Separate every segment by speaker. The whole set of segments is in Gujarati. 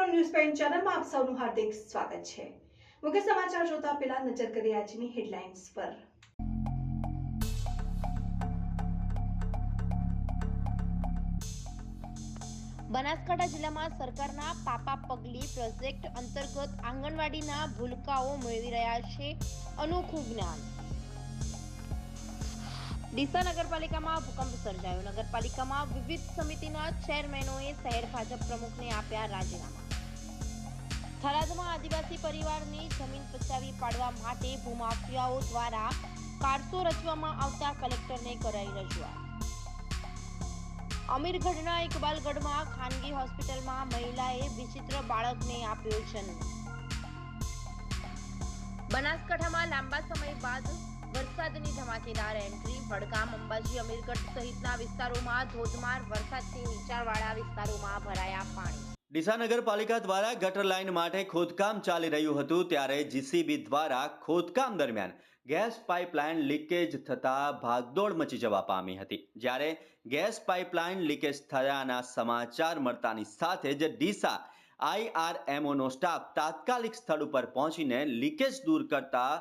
Speaker 1: પાલનપુર ન્યૂઝ પોઈન્ટ ચેનલમાં આપ સૌનું હાર્દિક સ્વાગત છે। મુખ્ય સમાચાર જોતા પહેલા નજર કરીએ આજની હેડલાઇન્સ પર।
Speaker 2: બનાસકાંઠા જિલ્લામાં સરકારના પાપા પગલી પ્રોજેક્ટ અંતર્ગત આંગણવાડીના ભૂલકાઓ મેળવી રહ્યા છે અનોખું જ્ઞાન। ડીસા નગરપાલિકામાં ભૂકંપ સર્જાયો। નગરપાલિકામાં વિવિધ સમિતિના ચેરમેનોએ શહેર ભાજપ પ્રમુખને આપ્યા રાજીનામા। થરાદમાં આદિવાસી પરિવારની જમીન પચાવી પાડવા માટે ભૂમાફિયાઓ દ્વારા કારસો રચવામાં આવતા કલેક્ટરને કરાઈ રજૂઆત। અમીરગઢના ઇકબાલગઢમાં ખાનગી હોસ્પિટલમાં મહિલાએ વિચિત્ર બાળકને આપ્યો જન્મ। બનાસકાંઠામાં લાંબા સમય બાદ વરસાદની ધમાકેદાર એન્ટ્રી। વડગામ, અંબાજી, અમીરગઢ સહિતના વિસ્તારોમાં ધોધમાર વરસાદથી નીચાણવાળા વિસ્તારોમાં ભરાયા પાણી।
Speaker 3: ડીસા નગરપાલિકા દ્વારા ગટર લાઇન માટે ખોદકામ ચાલી રહ્યું હતું ત્યારે જીસીબી દ્વારા ખોદકામ દરમિયાન ગેસ પાઇપલાઇન લીકેજ થતા ભાગદોડ મચી જવા પામી હતી। જ્યારે ગેસ પાઇપલાઇન લીકેજ થયાના સમાચાર મળતાની સાથે જ ડીસા IRMOનો સ્ટાફ તાત્કાલિક સ્થળ ઉપર પહોંચીને લીકેજ દૂર કરતા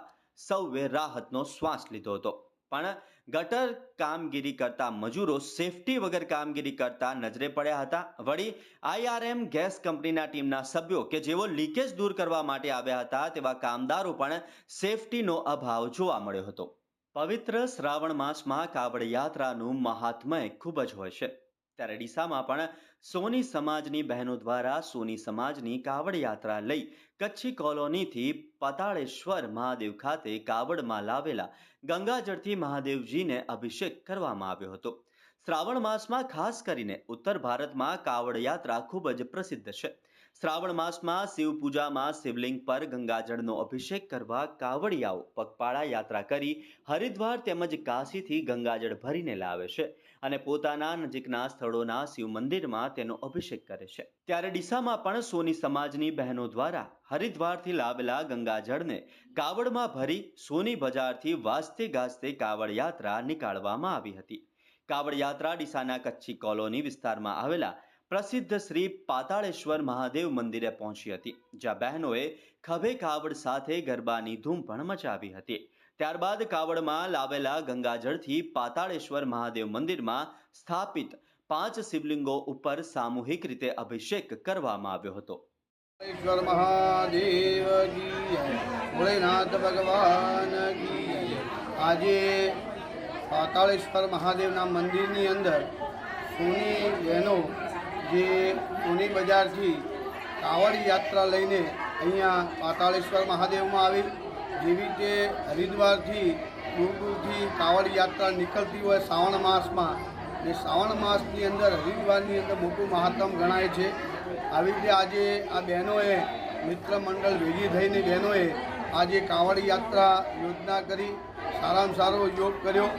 Speaker 3: સૌએ રાહતનો શ્વાસ લીધો હતો। પણ ગટર કામગીરી કરતા મજૂરો સેફટી વગર કામગીરી કરતા નજરે પડ્યા હતા। વળી IRM ગેસ કંપનીના ટીમના સભ્યો કે જેઓ લીકેજ દૂર કરવા માટે આવ્યા હતા તેવા કામદારો પણ સેફટીનો અભાવ જોવા મળ્યો હતો। પવિત્ર શ્રાવણ માસમાં કાવડ યાત્રાનું મહાત્મય ખૂબ જ હોય છે ત્યારે ડીસામાં પણ સોની સમાજની બહેનો દ્વારા સોની સમાજની કાવડ યાત્રા લઈ કચ્છી કોલોનીથી પાતાળેશ્વર મહાદેવ ખાતે કાવડમાં લાવેલા ગંગાજળથી મહાદેવજીને અભિષેક કરવામાં આવ્યો હતો। શ્રાવણ માસમાં ખાસ કરીને ઉત્તર ભારતમાં કાવડ યાત્રા ખૂબ જ પ્રસિદ્ધ છે। શ્રાવણ માસમાં શિવ પૂજામાં શિવલિંગ પર ગંગાજળનો અભિષેક કરવા કાવડિયાઓ પગપાળા યાત્રા કરી હરિદ્વાર તેમજ કાશીથી ગંગાજળ ભરીને લાવે છે અને પોતાના નજીકના સ્થળોના શિવ મંદિરમાં તેનો અભિષેક કરે છે। ત્યારે ડીસામાં પણ સોની સમાજની બહેનો દ્વારા હરિદ્વારથી લાવેલા ગંગાજળને કાવડમાં ભરી સોની બજારથી વાજતે ગાજતે કાવડ યાત્રા નીકાળવામાં આવી હતી। કાવડ યાત્રા ડીસાના કચ્છી કોલોની વિસ્તારમાં આવેલા પ્રસિદ્ધ શ્રી પાતાળેશ્વર મહાદેવ મંદિરે પહોંચી હતી જ્યાં બહેનોએ ખભે કાવડ સાથે ગરબાની ધૂમ પણ મચાવી હતી। ત્યારબાદ કાવડમાં લાવેલા ગંગાજળથી પાતાળેશ્વર મહાદેવ મંદિરમાં સ્થાપિત 5 શિવલિંગો ઉપર સામૂહિક રીતે અભિષેક કરવામાં આવ્યો હતો।
Speaker 4: ईश्वर महादेव की जय, भोलेनाथ भगवान की जय। આજે પાતાળેશ્વર મહાદેવના મંદિરની અંદર સોની બહેનો જે સોની બજારથી કાવડ યાત્રા લઈને અહીંયા પાતાળેશ્વર મહાદેવમાં આવી, જેવી રીતે હરિદ્વારથી દૂર દૂરથી કાવડ યાત્રા નીકળતી હોય શ્રાવણ માસમાં, ને શ્રાવણ માસની અંદર હરિદ્વારની અંદર મોટું મહાત્મ ગણાય છે। આવી રીતે આજે આ બહેનોએ મિત્ર મંડળ ભેગી થઈને બહેનોએ આજે કાવડ યાત્રા યોજના કરી, સારામાં સારો યોગ કર્યો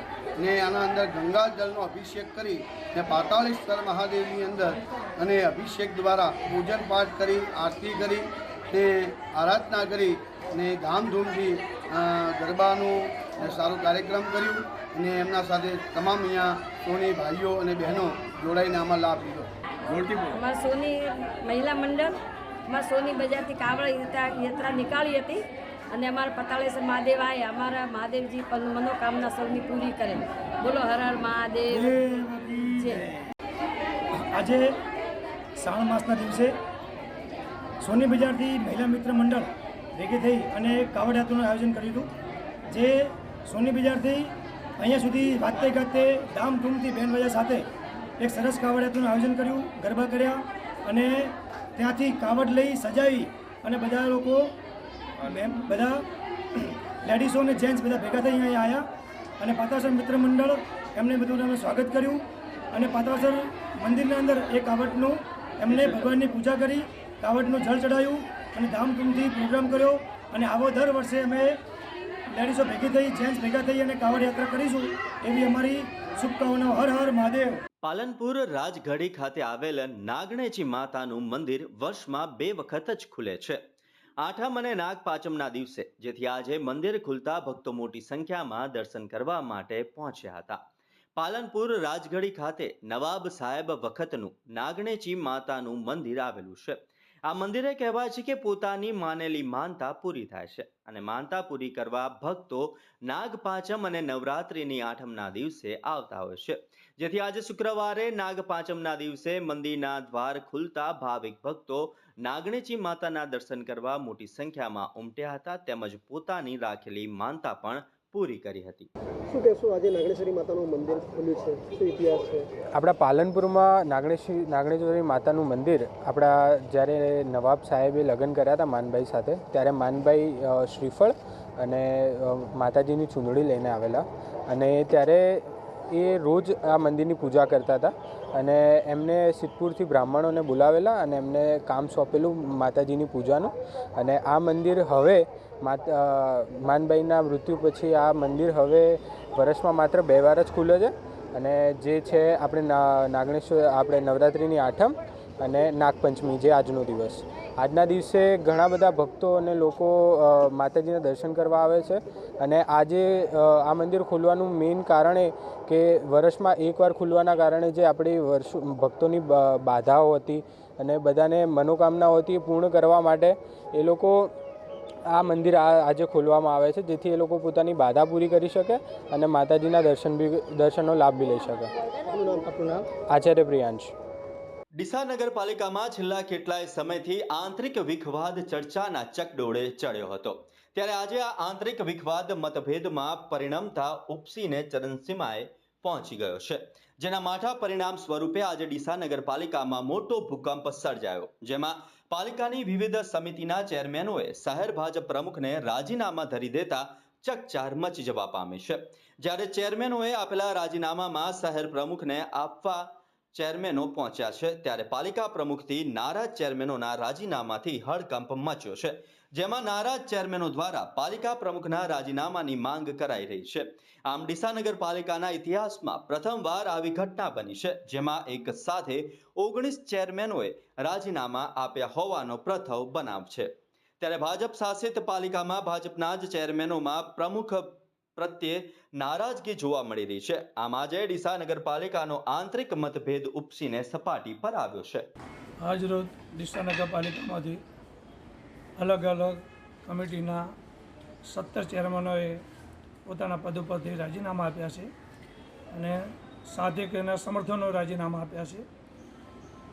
Speaker 4: ને આના અંદર ગંગાજળનો અભિષેક કરી ને પાતાળેશ્વર મહાદેવની અંદર અને અભિષેક દ્વારા પૂજન પાઠ કરી, આરતી કરી ને આરાધના કરી ને ધામધૂમથી ગરબાનું સારો કાર્યક્રમ કર્યું અને એમના સાથે તમામ અહીંયા સોની ભાઈઓ અને બહેનો જોડાઈને આમાં લાભ લીધો।
Speaker 5: અમારા સોની મહિલા મંડળમાં સોની બજારથી કાવડ યાત્રા નીકાળી હતી અને અમારા પાતાળેશ્વર મહાદેવ આવ્યા। અમારા મહાદેવજી મનોકામના સૌની પૂરી કરે। બોલો હર હર મહાદેવ જય।
Speaker 6: આજે શ્રાવણ માસના દિવસે સોની બજારથી મહિલા મિત્ર મંડળ ભેગી થઈ અને કાવડ યાત્રાનું આયોજન કર્યું હતું, જે સોની બજારથી અહીંયા સુધી વાજતે ગાજતે ધામધૂમથી બેનવાજા સાથે એક સરસ કાવડ યાત્રાનું આયોજન કર્યું, ગરબા કર્યા અને ત્યાંથી કાવડ લઈ સજાવી અને બધા લોકો બધા લેડીઝો અને જેન્ટ્સ બધા ભેગા થઈ અહીંયા આવ્યા અને પાતાળેશ્વર મિત્ર મંડળ એમને બધું અમે સ્વાગત કર્યું અને પાતાળેશ્વર મંદિરના અંદર એ કાવડનું એમને ભગવાનની પૂજા કરી, કાવડનું જળ ચડાવ્યું અને ધામધૂમથી પ્રોગ્રામ કર્યો અને આવો દર વર્ષે અમે લેડીઝો ભેગી થઈ, જેન્ટ્સ ભેગા થઈ અને કાવડ યાત્રા કરીશું એવી અમારી શુભકામનાઓ। હર હર મહાદેવ।
Speaker 3: પાલનપુર રાજગઢી ખાતે આવેલ નાગણેજી માતાનું મંદિર વર્ષમાં 2 વખત જ ખુલે છે। આઠમ અને નાગપાંચમના દિવસે, જેથી આજે મંદિર ખુલતા ભક્તો મોટી સંખ્યામાં દર્શન કરવા માટે પહોંચ્યા હતા। પાલનપુર રાજગઢી ખાતે નવાબ સાહેબ વખતનું નાગણેજી માતાનું મંદિર આવેલું છે। આ મંદિરે કહેવાય છે કે પોતાની માનેલી માનતા પૂરી થાય છે અને માનતા પૂરી કરવા ભક્તો નાગપાંચમ અને નવરાત્રિની આઠમના દિવસે આવતા હોય છે, જેથી આજે શુક્રવારે નાગપાંચમના દિવસે મંદિરના દ્વાર ખુલતા ભાવિક ભક્તો નાગણેજી માતાના દર્શન કરવા મોટી સંખ્યામાં ઉમટ્યા હતા, તેમજ પોતાની રાખેલી માનતા પણ પૂરી કરી હતી.
Speaker 7: શું કહેશો, આજે નાગણેશ્વરી માતાનું મંદિર ખુલ્યું છે, શું ઇતિહાસ છે?
Speaker 8: આપણા પાલનપુરમાં નાગણેશ્વરી માતાનું મંદિર આપણા જ્યારે નવાબ સાહેબે લગ્ન કર્યા હતા માનભાઈ સાથે, ત્યારે માનભાઈ શ્રીફળ અને માતાજીની ચૂંદડી લઈને આવેલા અને ત્યારે એ રોજ આ મંદિરની પૂજા કરતા હતા અને એમને સિદ્ધપુરથી બ્રાહ્મણોને બોલાવેલા અને એમને કામ સોંપેલું માતાજીની પૂજાનું. અને આ મંદિર હવે માનભાઈના મૃત્યુ પછી આ મંદિર હવે વર્ષમાં માત્ર 2 વાર જ ખુલે છે અને જે છે આપણે નવરાત્રિની આઠમ અને નાગપંચમી, જે આજનો દિવસ. આજના દિવસે ઘણા બધા ભક્તો અને લોકો માતાજીના દર્શન કરવા આવે છે અને આજે આ મંદિર ખોલવાનું મેઇન કારણ એ કે વર્ષમાં એકવાર ખુલવાના કારણે જે આપણી ભક્તોની બાધાઓ હતી અને બધાને મનોકામનાઓ હતી એ પૂર્ણ કરવા માટે એ લોકો આ મંદિર આજે ખોલવામાં આવે છે, જેથી એ લોકો પોતાની બાધા પૂરી કરી શકે અને માતાજીના દર્શનનો લાભ બી લઈ શકે.
Speaker 7: આપનું નામ?
Speaker 8: આચાર્ય પ્રિયાંશ.
Speaker 3: ડીસા નગરપાલિકામાં છેલ્લા કેટલાય સમયથી આંતરિક વિખવાદ ચર્ચાના ચકડોળે ચડ્યો હતો, ત્યારે આજે આ આંતરિક વિખવાદ મતભેદમાં પરિણમતા ઉપસીને ચરમસીમાએ પહોંચી ગયો છે, જેના માઠા પરિણામ સ્વરૂપે આજે ડીસા નગરપાલિકામાં મોટો ભૂકંપ સર્જાયો, જેમાં પાલિકાની વિવિધ સમિતિના ચેરમેનોએ શહેર ભાજપ પ્રમુખને રાજીનામા ધરી દેતા ચકચાર મચી જવા પામી છે. જ્યારે ચેરમેનોએ આપેલા રાજીનામામાં શહેર પ્રમુખને આપવા ચેરમેનો પહોંચ્યા છે, ત્યારે પાલિકા પ્રમુખથી નારાજ ચેરમેનોના રાજીનામાથી હડકંપ મચ્યો છે, જેમાં નારાજ ચેરમેનો દ્વારા પાલિકા પ્રમુખના રાજીનામાની માંગ કરાઈ રહી છે. આમ ડીસા નગરપાલિકાના ઇતિહાસમાં પ્રથમવાર આવી ઘટના બની છે, જેમાં એક સાથે 19 ચેરમેનોએ રાજીનામા આપ્યા હોવાનો પ્રથમ બનાવ છે. ત્યારે ભાજપ શાસિત પાલિકામાં ભાજપના જ ચેરમેનોમાં પ્રમુખ પ્રત્યે નારાજગી જોવા મળી રહી છે. આમ આજે ડીસા નગરપાલિકાનો આંતરિક મતભેદ ઉપસીને સપાટી પર આવ્યો છે.
Speaker 9: આજરોજ ડીસા નગરપાલિકામાંથી અલગ અલગ કમિટીના 17 ચેરમેનોએ પોતાના પદ ઉપરથી રાજીનામા આપ્યા છે અને સાથે તેના સમર્થનો રાજીનામા આપ્યા છે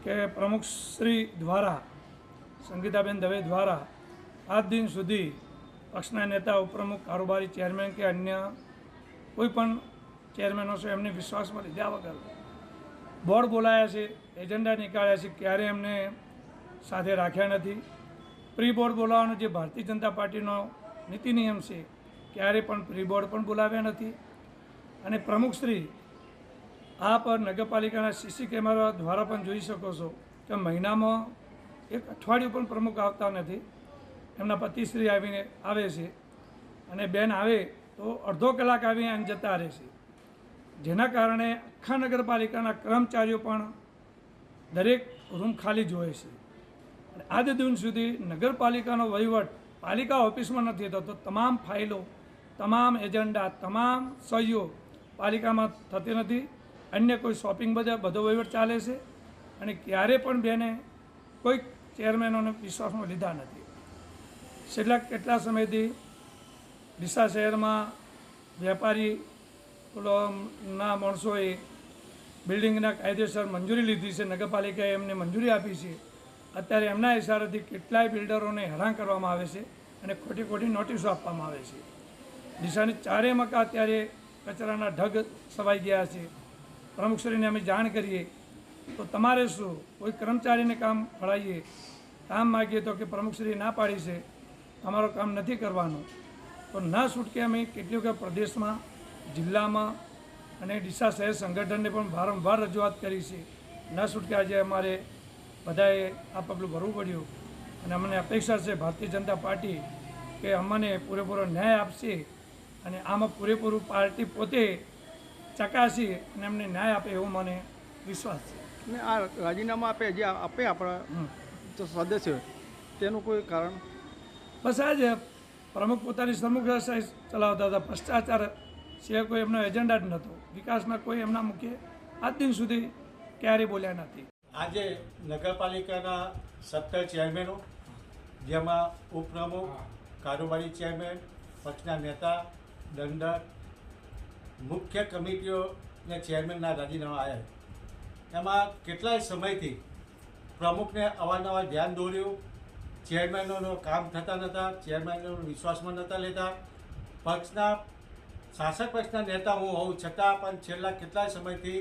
Speaker 9: કે પ્રમુખશ્રી દ્વારા, સંગીતાબેન દવે દ્વારા આજ દિન સુધી પક્ષના નેતા, ઉપપ્રમુખ, કારોબારી ચેરમેન કે અન્ય કોઈ પણ ચેરમેનો છે એમને વિશ્વાસમાં લીધા વગર બોર્ડ બોલાયા છે, એજન્ડા નીકાળ્યા છે, ક્યારે એમને સાથે રાખ્યા નથી. પ્રી બોર્ડ બોલાવવાનો જે ભારતીય જનતા પાર્ટીનો નીતિ નિયમ છે, ક્યારે પણ પ્રી બોર્ડ પણ બોલાવ્યા નથી. અને પ્રમુખશ્રી આપ નગરપાલિકાના સીસી કેમેરા દ્વારા પણ જોઈ શકો છો કે મહિનામાં 1 અઠવાડિયું પણ પ્રમુખ આવતા નથી. એમના પતિશ્રી આવે છે અને બેન આવે તો અડધો કલાક આવીને અહીં જતા રહે છે, જેના કારણે આખા નગરપાલિકાના કર્મચારીઓ પણ દરેક રૂમ ખાલી જોવે છે. અને આજ દિન સુધી નગરપાલિકાનો વહીવટ પાલિકા ઓફિસમાં નથી થતો. તમામ ફાઇલો, તમામ એજન્ડા, તમામ સહીઓ પાલિકામાં થતી નથી. અન્ય કોઈ શોપિંગ બધો વહીવટ ચાલે છે અને ક્યારે પણ બેને કોઈ ચેરમેનોને વિશ્વાસમાં લીધા નથી. છેલ્લા કેટલા સમયથી ડીસા શહેરમાં વેપારી ના માણસોએ બિલ્ડિંગના કાયદેસર મંજૂરી લીધી છે, નગરપાલિકાએ એમને મંજૂરી આપી છે. અત્યારે એમના ઇશારાથી કેટલાય બિલ્ડરોને હેરાન કરવામાં આવે છે અને ખોટી ખોટી નોટિસો આપવામાં આવે છે. ડીસાની 4 મકા અત્યારે કચરાના ઢગ સવાઈ ગયા છે. પ્રમુખશ્રીને અમે જાણ કરીએ તો તમારે શું, કોઈ કર્મચારીને કામ ફળાવીએ, કામ માગીએ તો કે પ્રમુખશ્રી ના પાડી છે, અમારું કામ નથી કરવાનું. તો ના છૂટકે અમે કેટલીક પ્રદેશમાં, જિલ્લામાં અને ડીસા શહેર સંગઠનને પણ વારંવાર રજૂઆત કરી છે. ના છૂટકે આજે અમારે બધાએ આ પગલું ભરવું પડ્યું અને અમને અપેક્ષા છે ભારતીય જનતા પાર્ટી કે અમને પૂરેપૂરો ન્યાય આપશે અને આમાં પૂરેપૂરું પાર્ટી પોતે ચકાસી અને અમને ન્યાય આપે એવો મને વિશ્વાસ છે.
Speaker 7: અને આ રાજીનામા આપે આપણા સદસ્યો, તેનું કોઈ કારણ?
Speaker 9: બસ આ જ પ્રમુખ પોતાની સમુગ્રશાહી ચલાવતા હતા. ભ્રષ્ટાચાર સિવાય કોઈ એમનો એજન્ડા જ નહોતો. વિકાસના કોઈ એમના મુખ્ય આજ દિન સુધી ક્યારેય બોલ્યા નથી.
Speaker 10: આજે નગરપાલિકાના 17 ચેરમેનો, જેમાં ઉપપ્રમુખ, કારોબારી ચેરમેન, પક્ષના નેતા, દંડક, મુખ્ય કમિટીઓને ચેરમેનના રાજીનામા આવ્યા. એમાં કેટલાય સમયથી પ્રમુખને અવારનવાર ધ્યાન દોર્યું, ચેરમેનોનું કામ થતા નહોતા, ચેરમેનોનો વિશ્વાસમાં નહોતા લેતા. પક્ષના શાસક પક્ષના નેતા હું હોઉં છતાં પણ છેલ્લા કેટલાય સમયથી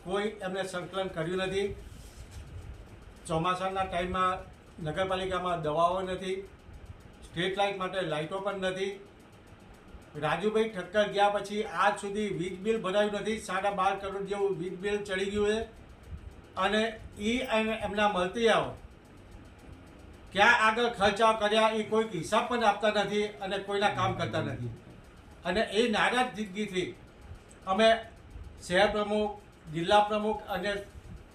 Speaker 10: કોઈ એમને સંકલન કર્યું નથી. ચોમાસાના ટાઈમમાં નગરપાલિકામાં દવાઓ નથી, સ્ટ્રીટ લાઇટ માટે લાઇટો પણ નથી. રાજુભાઈ ઠક્કર ગયા પછી આજ સુધી વીજ બિલ ભરાયું નથી. 12.5 કરોડ જેવું વીજ બિલ ચડી ગયું છે. અને એમના મળતિયાઓ ક્યાં આગળ ખર્ચાઓ કર્યા એ કોઈ હિસાબ પણ આપતા નથી અને કોઈના કામ કરતા નથી. અને એ નારાજગીથી અમે શહેર પ્રમુખ, જિલ્લા પ્રમુખ અને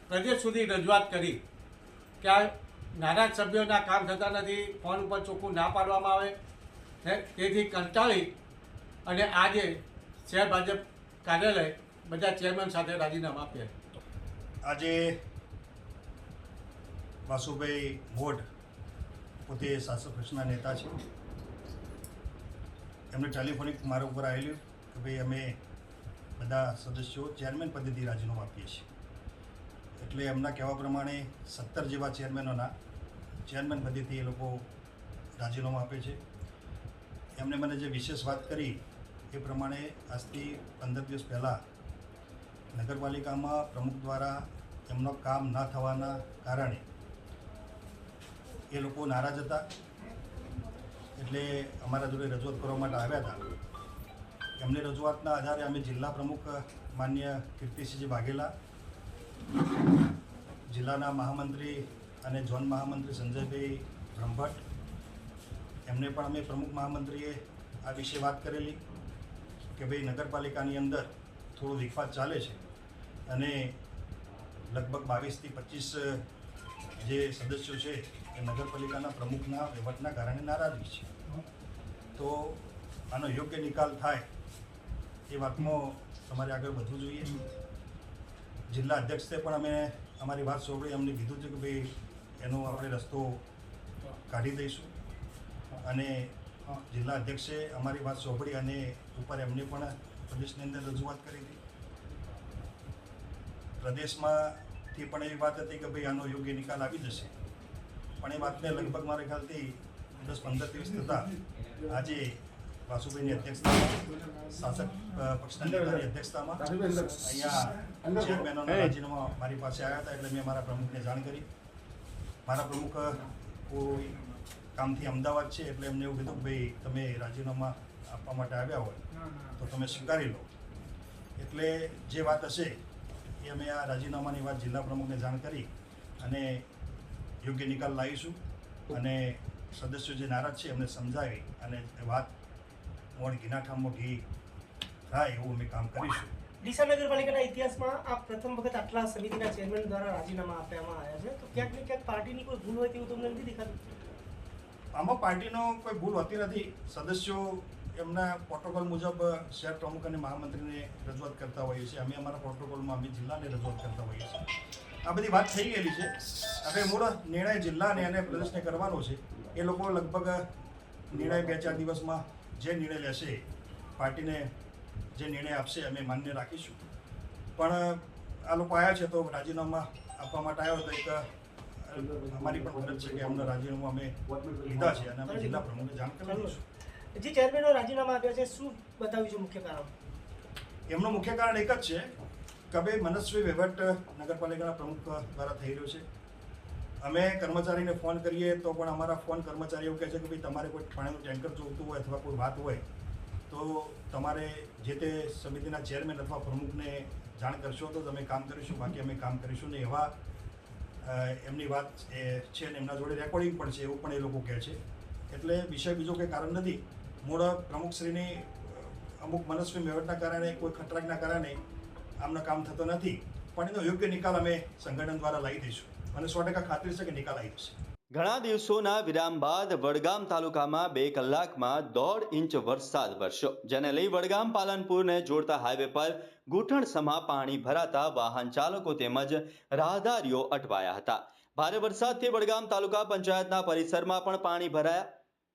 Speaker 10: પ્રદેશ સુધી રજૂઆત કરી કે આ નારાજ સભ્યોના કામ થતા નથી, ફોન ઉપર ચોખ્ખું ના પાડવામાં આવે. તેથી કંટાળી અને આજે શહેર ભાજપ કાર્યાલય બધા ચેરમેન સાથે રાજીનામા આપ્યા.
Speaker 11: આજે વાસુભાઈ મોઢ પોતે શાસક પક્ષના નેતા છે. એમને ટેલિફોનિક મારા ઉપર આવેલું કે ભાઈ અમે બધા સદસ્યો ચેરમેન પદેથી રાજીનામું આપીએ છીએ. એટલે એમના કહેવા પ્રમાણે 17 જેવા ચેરમેનોના ચેરમેન પદેથી એ લોકો રાજીનામું આપે છે. એમને મને જે વિશેષ વાત કરી એ પ્રમાણે આજથી 15 દિવસ પહેલાં નગરપાલિકામાં પ્રમુખ દ્વારા એમનો કામ ન થવાના કારણે એ લોકો નારાજ હતા. એટલે અમારા જોડે રજૂઆત કરવા માટે આવ્યા હતા. એમની રજૂઆતના આધારે અમે જિલ્લા પ્રમુખ માન્ય કીર્તિસિંહજી વાઘેલા, જિલ્લાના મહામંત્રી અને ઝોન મહામંત્રી સંજયભાઈ બ્રહ્મભટ્ટ, એમને પણ અમે પ્રમુખ મહામંત્રીએ આ વિશે વાત કરેલી કે ભાઈ નગરપાલિકાની અંદર થોડો વિખવાદ ચાલે છે અને લગભગ 22 થી 25 જે સદસ્યો છે એ નગરપાલિકાના પ્રમુખના વહીવટના કારણે નારાજગી છે. તો આનો યોગ્ય નિકાલ થાય એ વાતમાં તમારે આગળ વધવું જોઈએ. જિલ્લા અધ્યક્ષે પણ અમે અમારી વાત સાંભળી અમને કીધું છે કે ભાઈ એનો આપણે રસ્તો કાઢી દઈશું. અને જિલ્લા અધ્યક્ષે અમારી વાત સાંભળી અને ઉપર એમને પણ પ્રદેશની અંદર રજૂઆત કરી હતી. પ્રદેશમાંથી પણ એવી વાત હતી કે ભાઈ આનો યોગ્ય નિકાલ આવી જશે. પણ એ વાતને લગભગ મારા ખ્યાલથી 10-15 દિવસ થતાં આજે વાસુભાઈની અધ્યક્ષતામાં, શાસક પક્ષના નેતાની અધ્યક્ષતામાં અહીંયા ચેરમેનોના રાજીનામા મારી પાસે આવ્યા હતા. એટલે મેં મારા પ્રમુખને જાણ કરી. મારા પ્રમુખ કોઈ કામથી અમદાવાદ છે એટલે એમને એવું કીધું કે ભાઈ તમે રાજીનામા આપવા માટે આવ્યા હોય તો તમે સ્વીકારી લો. એટલે જે વાત હશે એ અમે આ રાજીનામાની વાત જિલ્લા પ્રમુખને જાણ કરી અને યોગ્ય નિકાલ લાવીશું. અને સદસ્યો જે નારાજ છે એમને સમજાવી અને વાત મોડ ઘીના ઠામમાં ઘી થાય એવું અમે કામ કરીશું.
Speaker 12: ડીસા નગરપાલિકાના ઇતિહાસમાં આ પ્રથમ વખત આટલા સમિતિના ચેરમેન દ્વારા રાજીનામા આપવામાં આવ્યા છે. તો ક્યાંક ને ક્યાંક પાર્ટીની કોઈ ભૂલ હોય તેવું તમને નથી દેખાતું?
Speaker 11: આમાં પાર્ટીનો કોઈ ભૂલ હોતી નથી. સદસ્યો એમના પ્રોટોકોલ મુજબ શહેર પ્રમુખ અને મહામંત્રીને રજૂઆત કરતા હોઈએ છીએ. અમે અમારા પ્રોટોકોલમાં અમે જિલ્લાને રજૂઆત કરતા હોઈએ છીએ. આ બધી વાત થઈ ગયેલી છે. હવે મૂળ નિર્ણય જિલ્લાને અને પ્રદેશને કરવાનો છે. એ લોકો લગભગ નિર્ણય 2-4 દિવસમાં જે નિર્ણય લેશે, પાર્ટીને જે નિર્ણય આપશે અમે માન્ય રાખીશું. પણ આ લોકો આવ્યા છે તો રાજીનામા આપવા માટે આવ્યો તો એક અમારી પણ ફરજ છે કે એમનો રાજીનામું અમે લીધા છે અને અમે જિલ્લા પ્રમુખને જાણ કરી દઈશું.
Speaker 12: જે ચેરમેનો રાજીનામા આપ્યા છે શું બતાવ્યું છે મુખ્ય કારણ?
Speaker 11: એમનું મુખ્ય કારણ એક જ છે કે ભાઈ મનસ્વી વહીવટ નગરપાલિકાના પ્રમુખ દ્વારા થઈ રહ્યો છે. અમે કર્મચારીને ફોન કરીએ તો પણ અમારા ફોન કર્મચારી એવું કહે છે કે ભાઈ તમારે કોઈ પાણીનું ટેન્કર જોઈતું હોય અથવા કોઈ વાત હોય તો તમારે જે તે સમિતિના ચેરમેન અથવા પ્રમુખને જાણ કરશો તો તમે કામ કરીશું, બાકી અમે કામ કરીશું ને એવા એમની વાત છે અને એમના જોડે રેકોર્ડિંગ પણ છે એવું પણ એ લોકો કહે છે. એટલે વિષય બીજો કંઈ કારણ નથી. મૂળ પ્રમુખશ્રીની અમુક મનસ્વી વહીવટના કારણે કોઈ ખટરાકના કારણે આમનો કામ થતો નથી. પણ એનો યોગ્ય નિકાલ અમે સંગઠન દ્વારા લાવી દઈશું અને 100% ખાતરી છે કે નિકાલ આવી જશે.
Speaker 3: ઘણા દિવસોના વિરામ બાદ વડગામ તાલુકામાં 2 કલાકમાં 1.5 ઇંચ વરસાદ વરસ્યો, જેને લઈ વડગામ પાલનપુરને જોડતા હાઈવે પર ઘૂંટણસમા પાણી ભરાતા વાહન ચાલકો તેમજ રાહદારીઓ અટવાયા હતા. ભારે વરસાદથી વડગામ તાલુકા પંચાયતના પરિસરમાં પણ પાણી ભરાયા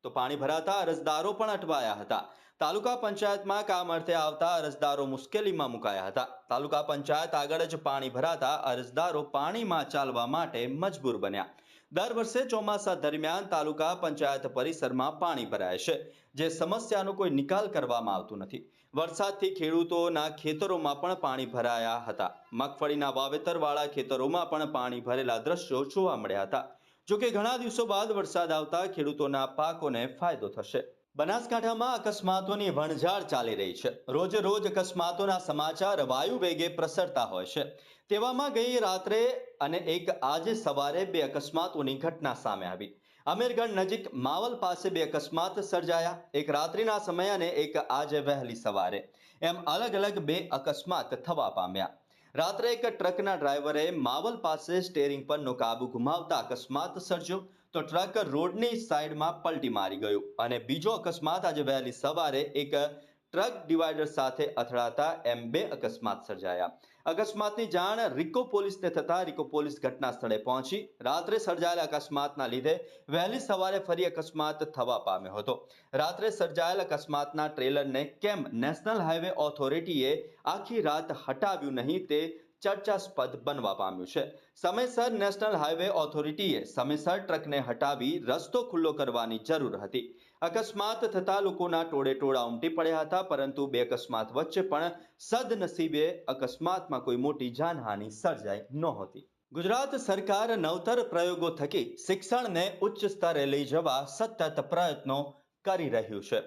Speaker 3: તો પાણી ભરાતા અરજદારો પણ અટવાયા હતા. તાલુકા પંચાયતમાં કામ અર્થે આવતા અરજદારો મુશ્કેલીમાં મુકાયા હતા. તાલુકા પંચાયત આગળ જ પાણી ભરાતા અરજદારો પાણીમાં ચાલવા માટે મજબૂર બન્યા. દર વર્ષે ચોમાસા દરમિયાન તાલુકા પંચાયત પરિસરમાં પાણી ભરાય છે, જે સમસ્યાનો કોઈ નિકાલ કરવામાં આવતું નથી. વરસાદથી ખેડૂતોના ખેતરોમાં પણ પાણી ભરાયા હતા. મગફળીના વાવેતરવાળા ખેતરોમાં પણ પાણી ભરેલા દ્રશ્યો જોવા મળ્યા હતા. જોકે ઘણા દિવસો બાદ વરસાદ આવતા ખેડૂતોના પાકોને ફાયદો થશે. બનાસકાંઠામાં અકસ્માતોની વણઝાર ચાલી રહી છે. રોજ રોજ અકસ્માતોના સમાચાર વાયુ વેગે પ્રસરતા હોય છે. તેવામાં ગઈ રાત્રે અને એક આજે સવારે 2 અકસ્માતોની ઘટના સામે આવી. અમીરગઢ નજીક માવલ પાસે 2 અકસ્માત સર્જાયા. એક રાત્રિના સમયે અને એક આજે વહેલી સવારે. એમ અલગ અલગ 2 અકસ્માત થવા પામ્યા. રાત્રે એક ટ્રકના ડ્રાઈવરે માવલ પાસે સ્ટેરિંગ પરનો કાબુ ગુમાવતા અકસ્માત સર્જ્યો તો ટ્રક રોડની સાઈડમાં પલટી મારી ગયું અને બીજો અકસ્માત આજે વહેલી સવારે એક ટ્રક ડિવાઈડર સાથે અથડાતા એમ 2 અકસ્માત સર્જાયા. અકસ્માતની જાણ રિકો પોલીસને થતા રિકો પોલીસ ઘટના સ્થળે પહોંચી રાત્રે સર્જાયેલા અકસ્માતના લીધે વહેલી સવારે ફરી અકસ્માત થવા પામ્યો હતો. રાત્રે સર્જાયેલ અકસ્માતના ટ્રેલરને કેમ નેશનલ હાઈવે ઓથોરિટીએ આખી રાત હટાવ્યું નહીં તે ચર્ચાસ્પદ બનવા પામ્યું છે. સમયસર નેશનલ હાઈવે ઓથોરિટીએ સમયસર ટ્રકને હટાવી રસ્તો ખુલ્લો કરવાની જરૂર હતી. અકસ્માત થતા લોકોના ટોળે-ટોળા ઉમટી પડ્યા હતા, પરંતુ 2 અકસ્માત વચ્ચે પણ સદનસીબે અકસ્માતમાં કોઈ મોટી જાનહાનિ સર્જાઈ નહોતી. ગુજરાત સરકાર નવતર પ્રયોગો થકી શિક્ષણને ઉચ્ચ સ્તરે લઈ જવા સતત પ્રયત્નો કરી રહ્યું છે.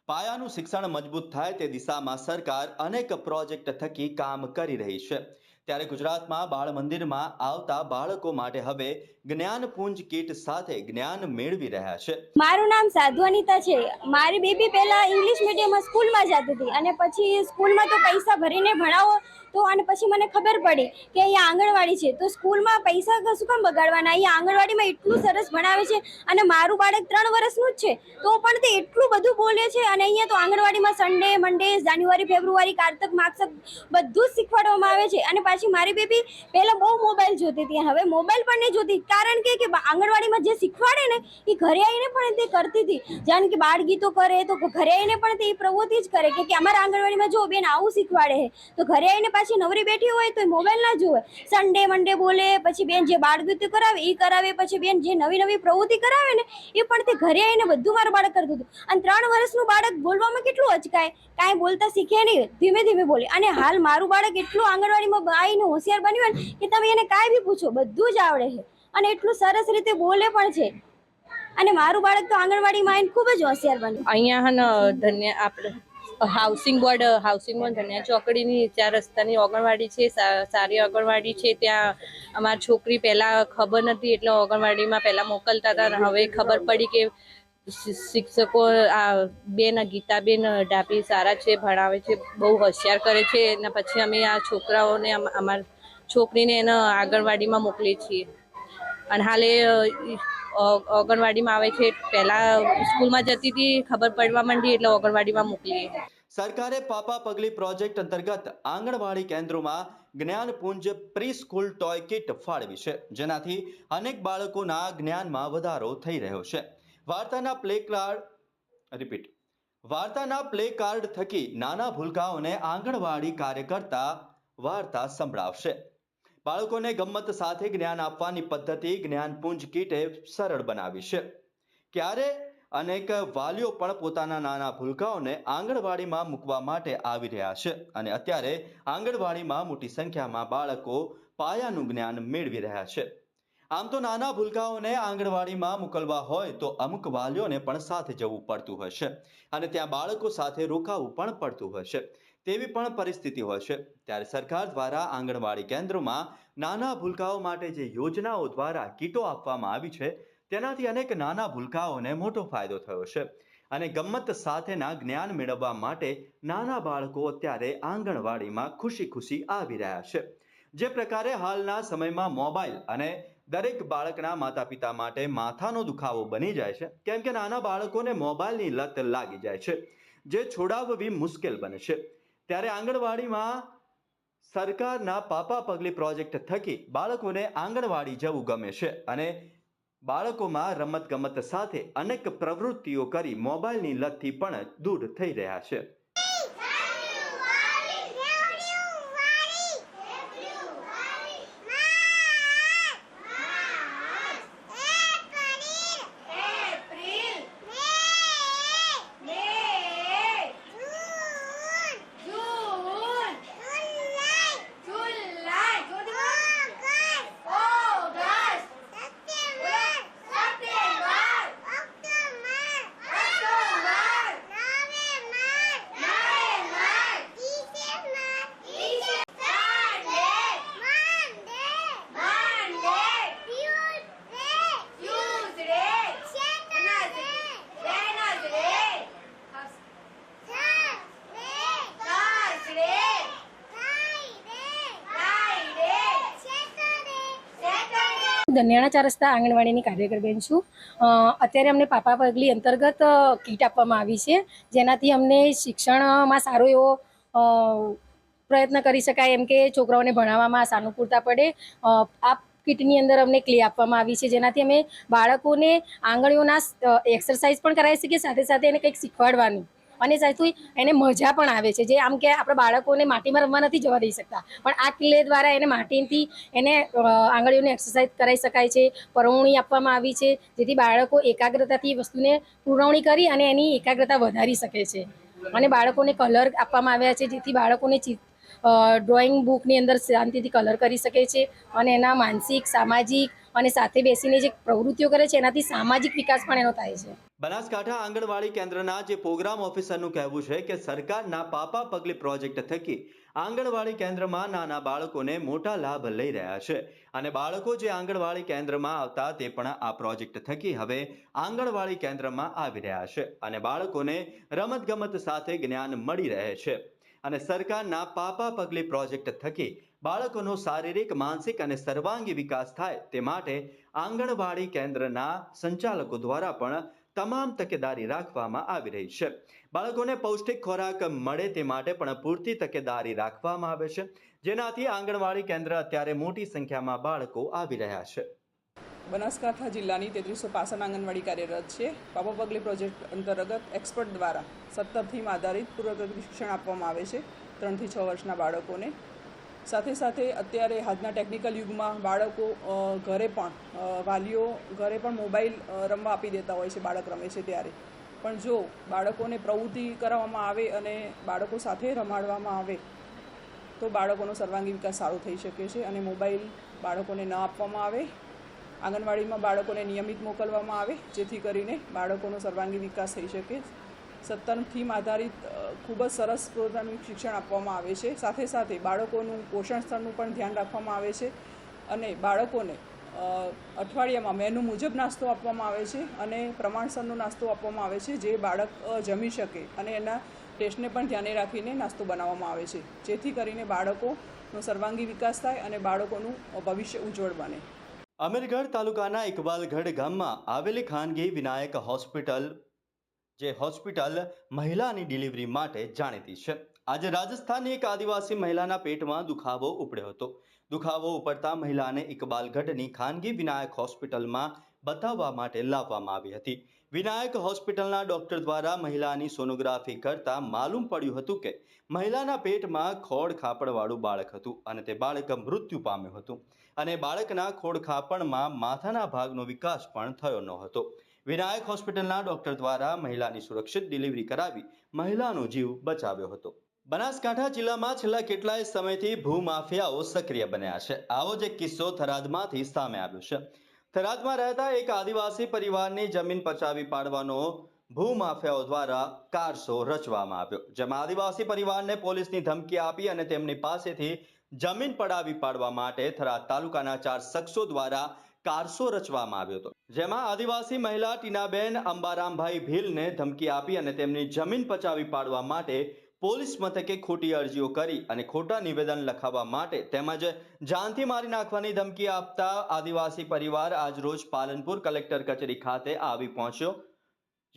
Speaker 3: પાયાનું શિક્ષણ મજબૂત થાય તે દિશામાં સરકાર અનેક પ્રોજેક્ટ થકી કામ કરી રહી છે. ત્યારે ગુજરાતમાં બાળ મંદિરમાં આવતા બાળકો માટે હવે જ્ઞાનપુંજ કીટ સાથે જ્ઞાન મેળવી રહ્યા છે.
Speaker 13: મારું નામ સાધુ અનિતા છે. મારી બેબી પહેલા ઇંગ્લિશ મીડિયમ સ્કૂલમાં જતી હતી અને પછી સ્કૂલમાં તો પૈસા ભરીને ભણાવો તો અને પછી મને ખબર પડી કે અહીંયા આંગણવાડી છે તો સ્કૂલમાં પૈસા શું કામ બગાડવાના, અહીંયા આંગણવાડીમાં એટલું સરસ ભણાવે છે અને મારું બાળક 3 વર્ષનું જ છે તો પણ તે એટલું બધું બોલે છે અને અહીંયા તો આંગણવાડીમાં સન્ડે, મંડે, જાન્યુઆરી, ફેબ્રુઆરી, કારતક, માગસક બધું જ શીખવાડવામાં આવે છે. અને પાછી મારી બેબી પહેલા બહુ મોબાઈલ જોતી હતી, હવે મોબાઈલ પણ નહીં જોતી, કારણ કે આંગણવાડીમાં જે શીખવાડે ને એ ઘરે આવીને પણ તે કરતી હતી. જાણે કે બાળ ગીતો કરે તો ઘરે આવીને પણ તે પ્રવૃત્તિ જ કરે કે અમારા આંગણવાડીમાં જો બેન આવું શીખવાડે છે તો ઘરે આવીને પાછી નવરી બેઠી હોય તો મોબાઈલ ના જોવે. સન્ડે મંડે બોલે, પછી બેન જે બાળ ગીતો કરાવે એ કરાવે, પછી બેન જે નવી નવી પ્રવૃત્તિ કરાવે ને એ પણ તે ઘરે આવીને બધું મારું બાળક કરતું હતું. અને 3 વર્ષનું બાળક બોલવામાં કેટલું અચકાય, કાંઈ બોલતા શીખે નહીં, ધીમે ધીમે બોલે. અને હાલ મારું બાળક એટલું આંગણવાડીમાં આવીને હોશિયાર બન્યું ને કે તમે એને કાંઈ બી પૂછો બધું જ આવડે છે અને એટલું સરસ રીતે બોલે પણ છે. અને મારું બાળક તો આંગણવાડીમાં આવીને ખૂબ જ હોશિયાર બન્યું.
Speaker 14: અહીંયા ધન્ય આપણે હાઉસિંગ બોર્ડ ધન્યા ચોકડીની 4 રસ્તાની આંગણવાડી છે, સારી આંગણવાડી છે. ત્યાં અમારી છોકરી પહેલાં ખબર નથી એટલે આંગણવાડીમાં પહેલાં મોકલતા હતા અને હવે ખબર પડી કે શિક્ષકો આ બેન ગીતાબેન ડાભી સારા છે, ભણાવે છે, બહુ હોશિયાર કરે છે. અને પછી અમે આ છોકરાઓને અમારી છોકરીને એને આંગણવાડીમાં મોકલીએ છીએ અને હાલે આંગણવાડીમાં આવે છે. પહેલાં સ્કૂલમાં જતી હતી, ખબર પડવા માંડી એટલે આંગણવાડીમાં મોકલીએ.
Speaker 3: સરકારે પાપા પગલી પ્રોજેક્ટ અંતર્ગત આંગણવાડી કેન્દ્રોમાં જ્ઞાનપુંજ પ્રી સ્કૂલ ટોય કિટ ફાળવી છે, જેનાથી અનેક બાળકોના જ્ઞાનમાં વધારો થઈ રહ્યો છે. વાર્તાના પ્લે કાર્ડ થકી નાના ભૂલકાઓને આંગણવાડી કાર્યકર્તા વાર્તા સંભળાવશે. બાળકોને ગમ્મત સાથે જ્ઞાન આપવાની પદ્ધતિ જ્ઞાનપુંજ કીટે સરળ બનાવી છે. ક્યારે અનેક વાલીઓ પણ પોતાના નાના ભૂલકાઓને આંગણવાડીમાં મૂકવા માટે આવી રહ્યા છે અને અત્યારે આંગણવાડીમાં મોટી સંખ્યામાં બાળકો પાયાનું જ્ઞાન મેળવી રહ્યા છે. આમ તો નાના ભૂલકાઓને આંગણવાડીમાં મોકલવા હોય તો અમુક વાલીઓને પણ સાથે જવું પડતું હોય છે અને ત્યાં બાળકો સાથે રોકાવું પણ પડતું હોય છે. તેવી પણ પરિસ્થિતિ હોય છે. ત્યારે સરકાર દ્વારા આંગણવાડી કેન્દ્રોમાં નાના ભૂલકાઓ માટે જે યોજનાઓ દ્વારા કીટો આપવામાં આવી છે તેનાથી અનેક નાના ભૂલકાઓને મોટો ફાયદો થયો છે અને ગમ્મત સાથેના જ્ઞાન મેળવવા માટે નાના બાળકો અત્યારે આંગણવાડીમાં ખુશી ખુશી આવી રહ્યા છે. જે પ્રકારે હાલના સમયમાં મોબાઈલ અને દરેક બાળકના માતા પિતા માટે માથાનો દુખાવો બની જાય છે, કેમ કે નાના બાળકોને મોબાઈલની લત લાગી જાય છે, જે છોડાવવી મુશ્કેલ બને છે. ત્યારે આંગણવાડીમાં સરકારના પાપા પગલી પ્રોજેક્ટ થકી બાળકોને આંગણવાડી જવું ગમે છે અને બાળકોમાં રમતગમત સાથે અનેક પ્રવૃત્તિઓ કરી મોબાઈલની લતથી પણ દૂર થઈ રહ્યા છે.
Speaker 5: દનિયાણા 4 રસ્તા આંગણવાડીની કાર્યકર બેન છું. અત્યારે અમને પાપા પગલી અંતર્ગત કીટ આપવામાં આવી છે, જેનાથી અમને શિક્ષણમાં સારો એવો પ્રયત્ન કરી શકાય એમ કે છોકરાઓને ભણાવવામાં સાનુકૂળતા પડે. આ કીટની અંદર અમને ક્લે આપવામાં આવી છે, જેનાથી અમે બાળકોને આંગળીઓના એક્સરસાઇઝ પણ કરાવી શકીએ, સાથે સાથે એને કંઈક શીખવાડવાનું અને સાથે એને મજા પણ આવે છે. જે આમ કે આપણે બાળકોને માટીમાં રમવા નથી જવા દઈ શકતા, પણ આ ક્લે દ્વારા એને માટીથી એને આંગળીઓની એક્સરસાઇઝ કરાવી શકાય છે. પરવણી આપવામાં આવી છે, જેથી બાળકો એકાગ્રતાથી વસ્તુને પુરવણી કરી અને એની એકાગ્રતા વધારી શકે છે. અને બાળકોને કલર આપવામાં આવ્યા છે, જેથી બાળકોને ડ્રોઈંગ બુકની અંદર શાંતિથી કલર કરી શકે છે અને એના માનસિક, સામાજિક અને સાથે બેસીને જે પ્રવૃત્તિઓ કરે છે એનાથી સામાજિક વિકાસ પણ એનો થાય છે.
Speaker 3: બનાસકાંઠા આંગણવાડી કેન્દ્રના જે પ્રોગ્રામ ઓફિસરનું કહેવું છે કે સરકારના પાપા પગલી પ્રોજેક્ટ થકી આંગણવાડી કેન્દ્રમાં નાના બાળકોને મોટા લાભ લઈ રહ્યા છે અને બાળકો જે આંગણવાડી કેન્દ્રમાં આવતા તે પણ આ પ્રોજેક્ટ થકી હવે આંગણવાડી કેન્દ્રમાં આવી રહ્યા છે અને બાળકોને રમતગમત સાથે જ્ઞાન મળી રહે છે. અને સરકારના પાપા પગલી પ્રોજેક્ટ થકી બાળકોનો શારીરિક, માનસિક અને સર્વાંગી વિકાસ થાય તે માટે આંગણવાડી કેન્દ્રના સંચાલકો દ્વારા પણ તમામ તકેદારી રાખવામાં આવી રહી છે. બાળકોને પૌષ્ટિક ખોરાક મળે તે માટે પણ પૂરતી તકેદારી રાખવામાં આવે છે, જેનાથી આંગણવાડી કેન્દ્ર અત્યારે મોટી સંખ્યામાં બાળકો આવી રહ્યા છે.
Speaker 15: બનાસકાંઠા જિલ્લાની 3365 આંગણવાડી કાર્યરત છે. પાપા પગલી પ્રોજેક્ટ અંતર્ગત એક્સપર્ટ દ્વારા 17 થીમ આધારિત પૂર્વતત્વ શિક્ષણ આપવામાં આવે છે 3 થી 6 વર્ષના બાળકોને. સાથે સાથે અત્યારે આજના ટેકનિકલ યુગમાં બાળકો ઘરે પણ વાલીઓ ઘરે પણ મોબાઈલ રમવા આપી દેતા હોય છે, બાળક રમે છે ત્યારે. પણ જો બાળકોને પ્રવૃત્તિ કરાવવામાં આવે અને બાળકો સાથે રમાડવામાં આવે તો બાળકોનો સર્વાંગી વિકાસ સારો થઈ શકે છે. અને મોબાઈલ બાળકોને ન આપવામાં આવે, આંગણવાડીમાં બાળકોને નિયમિત મોકલવામાં આવે, જેથી કરીને બાળકોનો સર્વાંગી વિકાસ થઈ શકે. 17 થીમ આધારિત ખૂબ જ સરસ પ્રોગ્રામિંગ શિક્ષણ આપવામાં આવે છે. સાથે સાથે બાળકોનું પોષણ સ્તરનું પણ ધ્યાન રાખવામાં આવે છે અને બાળકોને અઠવાડિયામાં મેનુ મુજબ નાસ્તો આપવામાં આવે છે અને પ્રમાણસરનો નાસ્તો આપવામાં આવે છે, જે બાળક જમી શકે અને એના ટેસ્ટને પણ ધ્યાને રાખીને નાસ્તો બનાવવામાં આવે છે, જેથી કરીને બાળકોનો સર્વાંગી વિકાસ થાય અને બાળકોનું ભવિષ્ય ઉજ્જવળ બને.
Speaker 3: અમીરગઢ તાલુકાના ઇકબાલગઢ ગામમાં આવેલી ખાનગી વિનાયક હોસ્પિટલ જે હોસ્પિટલ મહિલાની ડિલિવરી માટે જાણીતી છે. આજે રાજસ્થાનની એક આદિવાસી મહિલાના પેટમાં દુખાવો ઉપડ્યો હતો. દુખાવો ઉપડતા મહિલાને ઇકબાલગઢની ખાનગી વિનાયક હોસ્પિટલમાં બતાવવા માટે લાવવામાં આવી હતી. વિનાયક હોસ્પિટલના ડોક્ટર દ્વારા મહિલાની સોનોગ્રાફી કરતા માલુમ પડ્યું હતું કે મહિલાના પેટમાં ખોડ ખાપણવાળું બાળક હતું અને તે બાળક મૃત્યુ પામ્યું હતું અને બાળકના ખોડ ખાપણમાં માથાના ભાગનો વિકાસ પણ થયો ન હતો. વિનાયક હોસ્પિટલના ડોક્ટર દ્વારા મહિલાની સુરક્ષિત ડિલિવરી કરાવી મહિલાનો જીવ બચાવ્યો હતો. બનાસકાંઠા જિલ્લામાં છેલ્લા કેટલાય સમયથી ભૂમાફિયાઓ સક્રિય બન્યા છે. આવો જ એક કિસ્સો થરાદમાંથી સામે આવ્યો છે. થરાદમાં રહેતા એક આદિવાસી પરિવારની જમીન પચાવી પાડવાનો ભૂમાફિયાઓ દ્વારા કારસો રચવામાં આવ્યો, જેમાં આદિવાસી પરિવારને પોલીસની ધમકી આપી અને તેમની પાસેથી જમીન પડાવી પાડવા માટે થરાદ તાલુકાના 4 શખ્સો દ્વારા કારસો રચવામાં આવ્યો હતો, જેમાં આદિવાસી મહિલા ટીનાબેન અંબારામભાઈ ભીલને ધમકી આપી અને તેમની જમીન પચાવી પાડવા માટે પોલીસ મથકે ખોટી અરજીઓ કરી અને ખોટા નિવેદન લખાવવા માટે તેમજ જાનથી મારી નાખવાની ધમકી આપતા આદિવાસી પરિવાર આજરોજ પાલનપુર કલેક્ટર કચેરી ખાતે આવી પહોંચ્યો,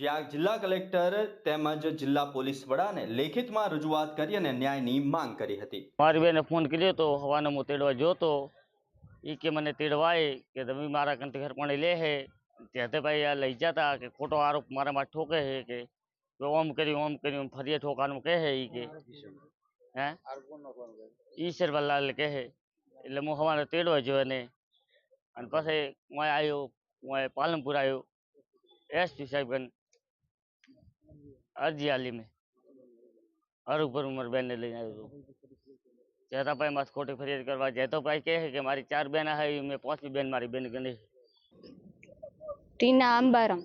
Speaker 3: જ્યાં જિલ્લા કલેક્ટર તેમજ જિલ્લા પોલીસ વડાને લેખિતમાં રજૂઆત કરી અને ન્યાયની માંગ કરી હતી.
Speaker 16: મારી બેને ફોન કર્યો તો હવાને હું તેડવા જોતો એ કે મને તેડવાય કે તમે મારા કંથી ઘર પણ લે હે ત્યાં ભાઈ આ લઈ જતા કે ખોટો આરોપ મારા માં ઠોકે છે કે ઓમ કર્યું ફરીએ ઠોકાનું કહે છે એ કે હે ઈશ્વર વલ્લાલ કહે એટલે હું હવાને તેડવા જોયો ને અને પછી હું આવ્યો હું પાલનપુર આવ્યો એસપી સાહેબ અરજી આલી મેં હરુભર ઉમર બેનને લઈને આવ્યો હતો. જેતાભાઈ મારે ખોટી ફરિયાદ કરવા જેતોભાઈ કહે કે મારી 4 બેન છે મેં 5મી બેન મારી બેન ગણી.
Speaker 17: ટીના અંબારમ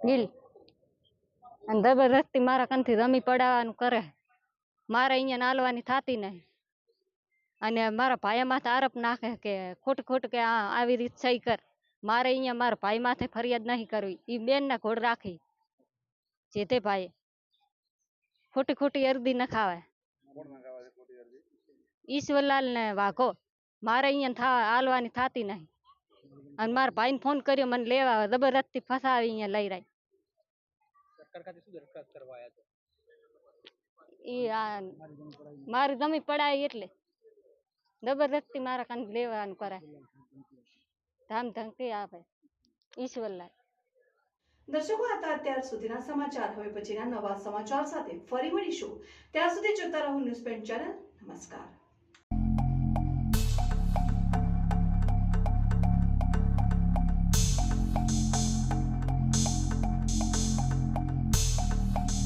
Speaker 17: ગીલ અને જબરદસ્તી મારા કંથી રમી પડાવવાનું કરે. મારે અહીંયા નાલવાની થતી નહીં અને મારા ભાઈ માથે આરોપ નાખે કે ખોટ કે આવી રીત સહી કર. મારે અહીંયા મારા ભાઈ માથે ફરિયાદ નહીં કરવી. એ બેનના ઘોડ રાખી જે તે ભાઈ ખોટી અરજી ન ખાવે. ઈશ્વરલાલ ને વાઘો મારે અહીંયા હાલવાની થતી નહીં અને મારા ભાઈને ફોન કર્યો મને લેવા જબરદસ્તી ફસાવી અહીંયા લઈ રહી. મારી જમી પડાય એટલે જબરદસ્તી મારા કાન લેવાનું કરાય ધામ ધમકી આપે ઈશ્વરલાલ.
Speaker 1: દર્શકો હતા અત્યાર સુધીના સમાચાર. હવે પછીના નવા સમાચાર સાથે ફરી મળીશું. ત્યાં સુધી જોતા રહો ન્યૂઝ પેન્ટ ચેનલ. નમસ્કાર.